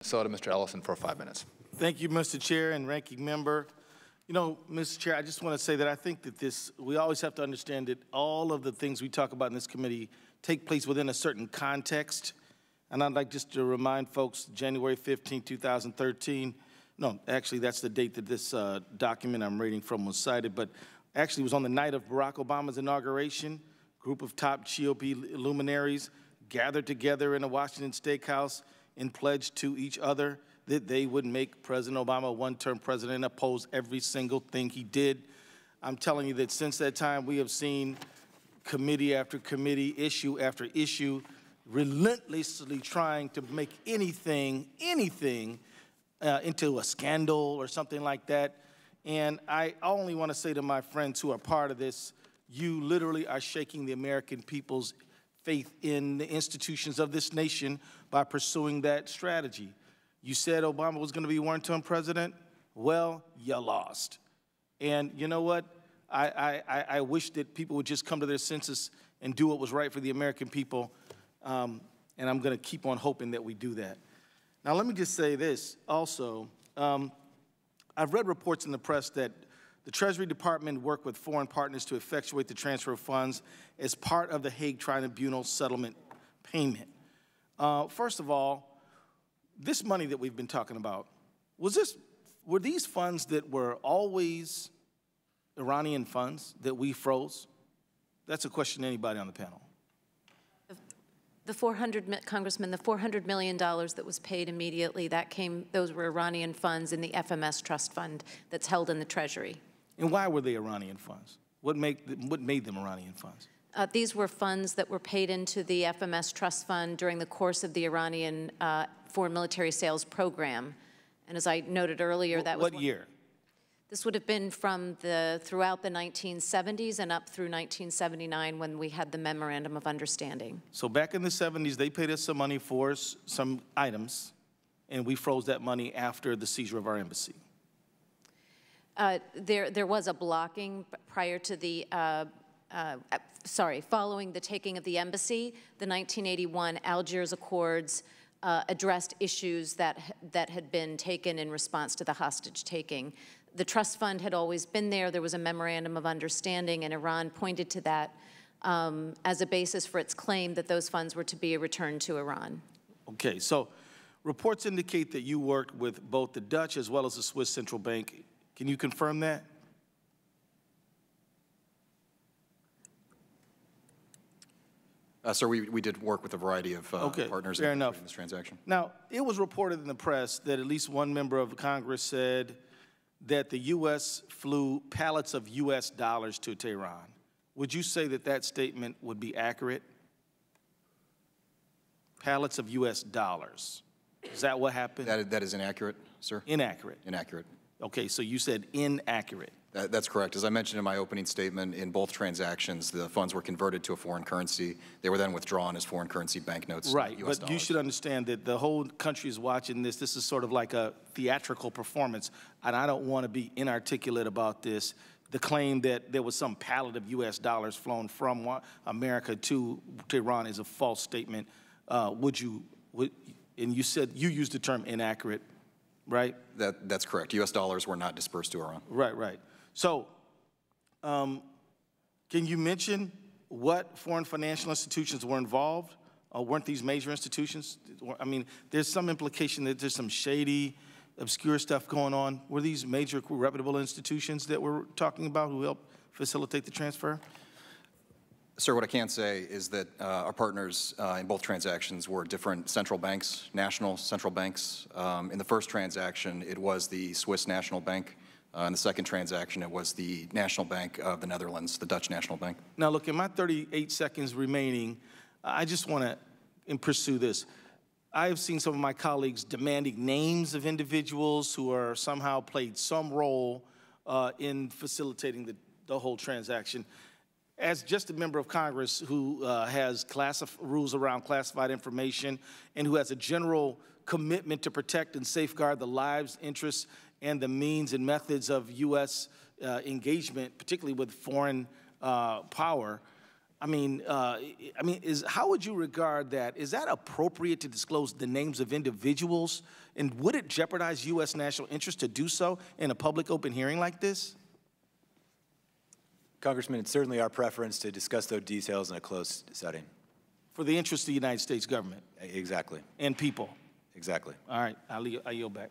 Minnesota, Mr. Ellison, for 5 minutes. Thank you, Mr. Chair and Ranking Member. You know, Mr. Chair, I just want to say that I think that we always have to understand that all of the things we talk about in this committee take place within a certain context. And I'd like just to remind folks, January 15, 2013, no, actually that's the date that this document I'm reading from was cited, but actually it was on the night of Barack Obama's inauguration. A group of top GOP luminaries gathered together in a Washington steakhouse and pledged to each other that they would make President Obama a one-term president and oppose every single thing he did. I'm telling you that since that time, we have seen committee after committee, issue after issue, relentlessly trying to make anything into a scandal or something like that. And I only want to say to my friends who are part of this, you literally are shaking the American people's faith in the institutions of this nation by pursuing that strategy. You said Obama was going to be one-term president. Well, you lost. And you know what? I wish that people would just come to their senses and do what was right for the American people. And I'm going to keep on hoping that we do that. Now, let me just say this also. I've read reports in the press that the Treasury Department worked with foreign partners to effectuate the transfer of funds as part of the Hague Tribunal settlement payment. First of all, this money that we've been talking about, were these funds that were always Iranian funds that we froze? That's a question to anybody on the panel. Congressman, the $400 million that was paid immediately, those were Iranian funds in the FMS trust fund that's held in the Treasury. And why were they Iranian funds? What made them Iranian funds? These were funds that were paid into the FMS trust fund during the course of the Iranian foreign military sales program. And as I noted earlier, that was— What year? This would have been from throughout the 1970s and up through 1979 when we had the Memorandum of Understanding. So back in the 70s, they paid us some money for some items, and we froze that money after the seizure of our embassy. There was a blocking prior to the, following the taking of the embassy. The 1981 Algiers Accords addressed issues that had been taken in response to the hostage taking. The trust fund had always been there. There was a memorandum of understanding, and Iran pointed to that as a basis for its claim that those funds were to be returned to Iran. Okay, so reports indicate that you worked with both the Dutch as well as the Swiss Central Bank. Can you confirm that? Sir, we did work with a variety of partners in this transaction. Now, it was reported in the press that at least one member of Congress said that the U.S. flew pallets of U.S. dollars to Tehran. Would you say that that statement would be accurate? Pallets of U.S. dollars. Is that what happened? That is inaccurate, sir. Inaccurate? Inaccurate. Okay, so you said inaccurate. That's correct. As I mentioned in my opening statement, in both transactions, the funds were converted to a foreign currency. They were then withdrawn as foreign currency banknotes. Right, US but dollars. you should understand that the whole country is watching this. This is sort of like a theatrical performance, and I don't want to be inarticulate about this. The claim that there was some pallet of U.S. dollars flown from America to Tehran is a false statement. And you said you used the term inaccurate, right? That's correct. U.S. dollars were not dispersed to Iran. Right, right. So can you mention what foreign financial institutions were involved? Weren't these major institutions? I mean, there's some implication that there's some shady, obscure stuff going on. Were these major reputable institutions that we're talking about who helped facilitate the transfer? Sir, what I can say is that our partners in both transactions were different central banks, national central banks. In the first transaction, it was the Swiss National Bank. In the second transaction, it was the National Bank of the Netherlands, the Dutch National Bank. Now, look, in my 38 seconds remaining, I just want to pursue this. I have seen some of my colleagues demanding names of individuals who are somehow played some role in facilitating the whole transaction. As just a member of Congress who has rules around classified information and who has a general commitment to protect and safeguard the lives, interests, and the means and methods of U.S. engagement, particularly with foreign power, How would you regard that? Is that appropriate to disclose the names of individuals? And would it jeopardize U.S. national interest to do so in a public open hearing like this? Congressman, it's certainly our preference to discuss those details in a closed setting. For the interest of the United States government? Exactly. And people? Exactly. All right, I yield back.